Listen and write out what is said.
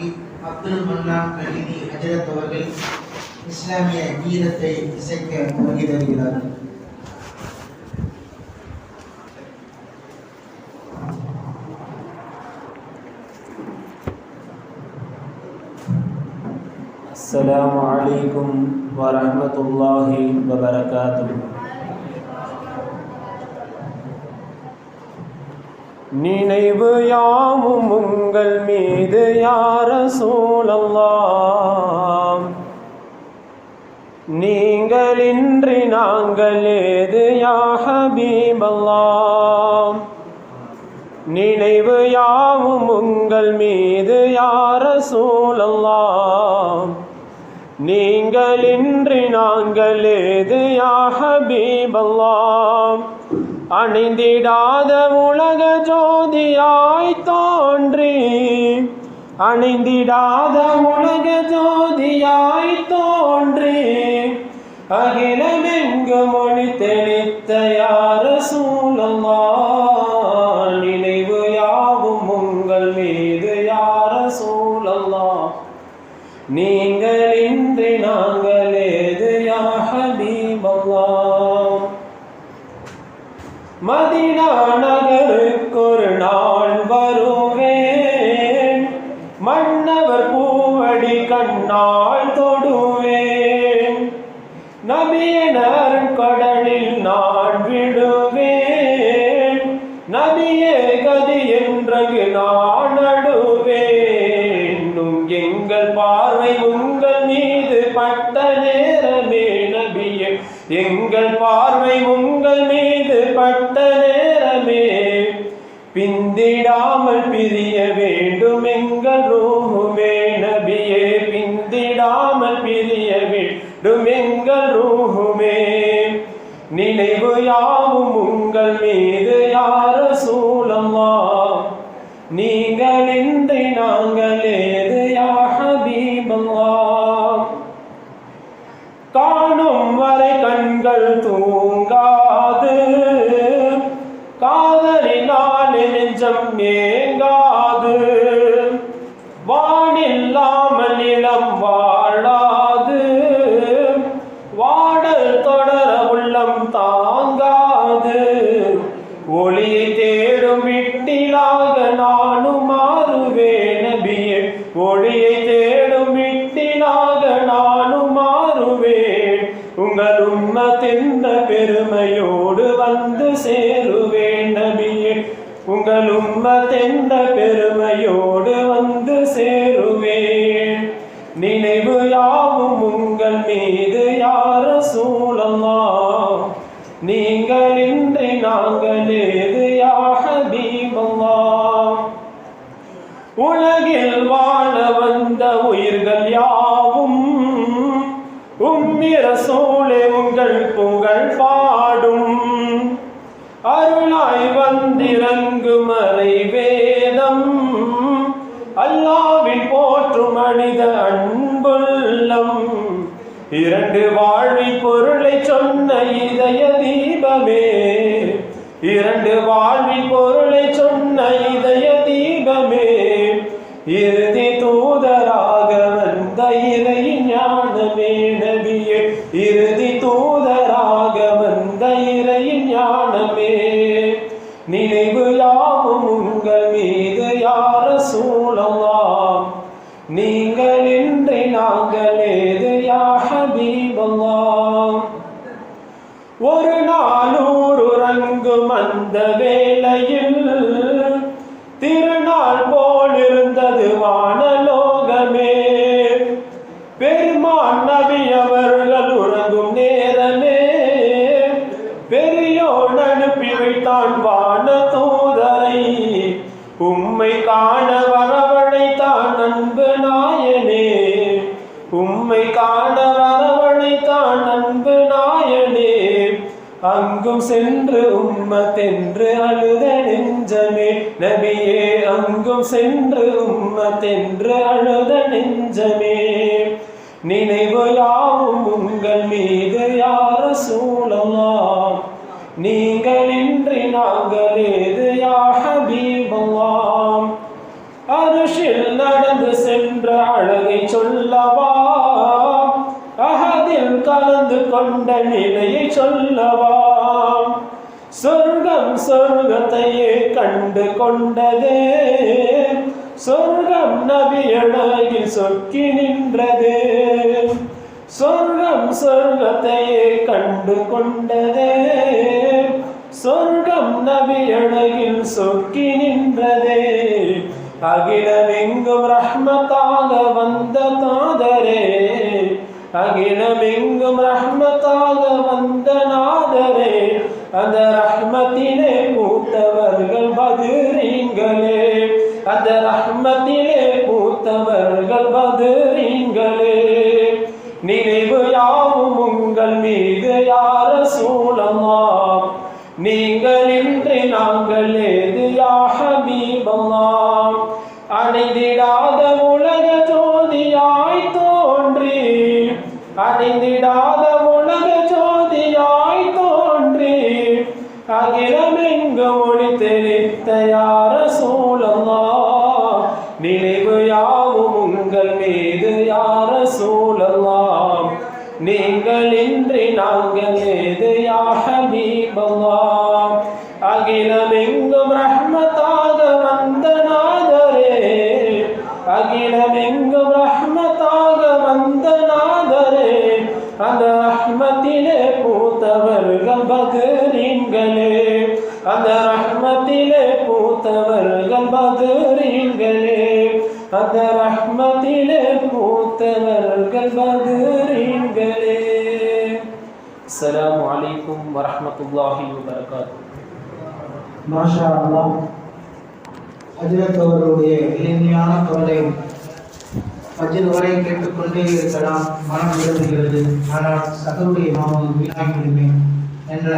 ஹபீப் அப்துல் மன்னான் கலிதி ஹஜரத் அவர்கள் இஸ்லாமிய கீதத்தை இசைக்க வருகை தருகிறார்கள். அஸ்ஸலாமு அலைக்கும் வரஹ்மத்துல்லாஹி வபரகாத்துஹு. நினைவு யாவும் உங்கள் மீது யா ரசூலல்லாஹ், நீங்களின்றி நாங்கள் ஏது யா ஹபீபல்லாஹ். நினைவு யாவும் உங்கள் மீது யா ரசூலல்லாஹ், நீங்களின்றி நாங்கள் ஏது யா ஹபீபல்லாஹ். அணிந்திடாத உலக ஜோதியாய் தோன்றி, அணிந்திடாத உலக ஜோதியாய் தோன்றி, அகிலமெங்கு மொழி தெளித்த யா ரசூலல்லாஹ். நினைவு யாவும் உங்கள் மீது யா ரசூலல்லாஹ், நீங்களின்றி நாங்கள் ஏது யா ஹபீபல்லாஹ். மதீனா நகருக்கு ஒரு நாள் வருவேன், மன்னவர் பூவடி கண்ணால் தொடுவேன், நபியனர் கடலில் நான் விடுவேன், நபியே கதி என்று நான் நடுவேன். எங்கள் பார்வை உங்கள் மீது பட்ட நேரமே நபியே, எங்கள் பார்வை உங்கள் மீது பட்ட நேரமே, பிந்திடாமல் பிரிய வேண்டும் எங்கள் ரூஹுமே நபியே, பிந்திடாமல் பிரிய வேண்டும் எங்கள் ரூஹுமே. நினைவு யாவும் உங்கள் மீது யா ரசூலல்லாஹ், நீங்களின்றி நாங்கள் ஏது யா ஹபீபல்லாஹ். காணும் வரை கண்கள் தூங்காது, காதலினால் நெஞ்சம் ஏங்காது, வானில்லாமல் நிலம் வாழாது, வாடல் தொடர உள்ளம் தாங்காது. ஒளியை தேடும் விட்டிலாக நானும் மாறுவேன் நபியே, ஒளியை தேடும் விட்டிலாக நானும் மாறுவேன். உங்கள் உம்மத்தின் பெருமையோடு வந்து சேருவேன் நபியே, உங்கள் உம்மத்தின் பெருமையோடு வந்து சேருவேன். நினைவு யாவும் உங்கள் மீது யா ரசூலல்லாஹ், நீங்களின்றி நாங்கள் ஏது யா ஹபீபல்லாஹ். உலகில் வாழ வந்த உயிர்கள் யாவும் உம்மி ரசூலே உங்கள் புகழ் பாடும், அருளாய் வந்திறங்கும் மறை வேதம், அல்லாஹ்வின் போற்றும் மனித அன்புள்ளம், இரண்டு வாழ்வின் பொருளை சொன்ன இதய தீபமே, இரண்டு வாழ்வின் பொருளை சொன்ன இதய தீபமே, இறுதி தூதராக வந்த இறை ஞானமே நபியே, இறுதி தூதராக வந்த இறை ஞானமே. நினைவு யாவும் உங்கள் மீது யா ரசூலல்லாஹ், நீங்களின்றி நாங்கள் ஏது யா ஹபீபல்லாஹ். ஒரு நாளூர் உறங்கும் அந்த வேளையில் திருநாள் போல் இருந்தது வானலோகமே, பெருமான் நபி அவர்கள் உறங்கும் நேரமே, பெரியோன் அனுப்பி வைத்தான் வான தூதரை, உம்மை காண வரவழைத்தான் அன்பு நாயனே, உம்மை காண வரவழைத்தான் அன்பு நாயனே. அங்கும் சென்று உம்மத்தென்று அழுத நெஞ்சமே நபியே, அங்கும் சென்று உம்மத்தென்று அழுத நெஞ்சமே. நினைவு யாவும் உங்கள் மீது யா ரசூலல்லாஹ், நீங்களின்றி நாங்கள் ஏது யா ஹபீபல்லாஹ். அருஷில் நடந்து சென்ற சொர்க்கத்தையே கண்டு கொண்டதே, சொர்க்கம் நபியழகில் சொக்கி நின்றதே. சொர்க்கம் சொர்க்கத்தையே கண்டு கொண்டதே, சொர்க்கம் நபியழகில் சொக்கி நின்றதே. அகிலமெங்கும் ரஹ்மத்தாக வந்த தாதரே, அகிலமெங்கும் ரஹ்மத்தாக வந்த நாதரே. அந்த ரஹ்மத்திலே மூத்தவர்கள் பத்ரீன்களே, அந்த ரஹ்மத்திலே மூத்தவர்கள் பத்ரீன்களே. நினைவு யாவும் உங்கள் மீது யா ரசூலல்லாஹ், நீங்கள் இன்றி நாங்கள் ஏது யா ஹபீபல்லாஹ். அணைந்திடாத உலக ஜோதியாய் தோன்றி, அணைந்திடாத உலக ஜோதியாய் தோன்றி, அகிலமெங்கு ஒளி தெரித்த யா ரசூலல்லாஹ். நினைவு யாவும் உங்கள் மீது யா ரசூலல்லாஹ், நீங்கள் இன்றி நாங்கள் ஏது யா ஹபீபல்லாஹ். அகிலமெங்கும் ரஹ்மத்தாக வந்த நாதரே, அகிலமெங்கும் ரஹ்மத்தாக வந்த நாதரே. அந்த ரஹ்மத்திலே பூத்தவர்கள் பத்ரீன்களே, அந்த ரஹ்மத்திலே பூத்தவர்கள் பத்ரீன்களே, அந்த ரஹ்மத்திலே பூத்தவர்கள் பத்ரீன்களே. அஸ்ஸலாமு அலைக்கும் வரஹ்மத்துல்லாஹி வபரகாத்துஹு. மாஷா அல்லாஹ். ஹஜ்ரத் அவர்களுடைய எளிமையான குரலை ஃபஜ்ர் வரை கேட்டுக்கொண்டே இருக்கலாம், மனம் விரும்புகிறது. ஆனால் சகருடைய மாவு வீணாகிவிடுமே என்ற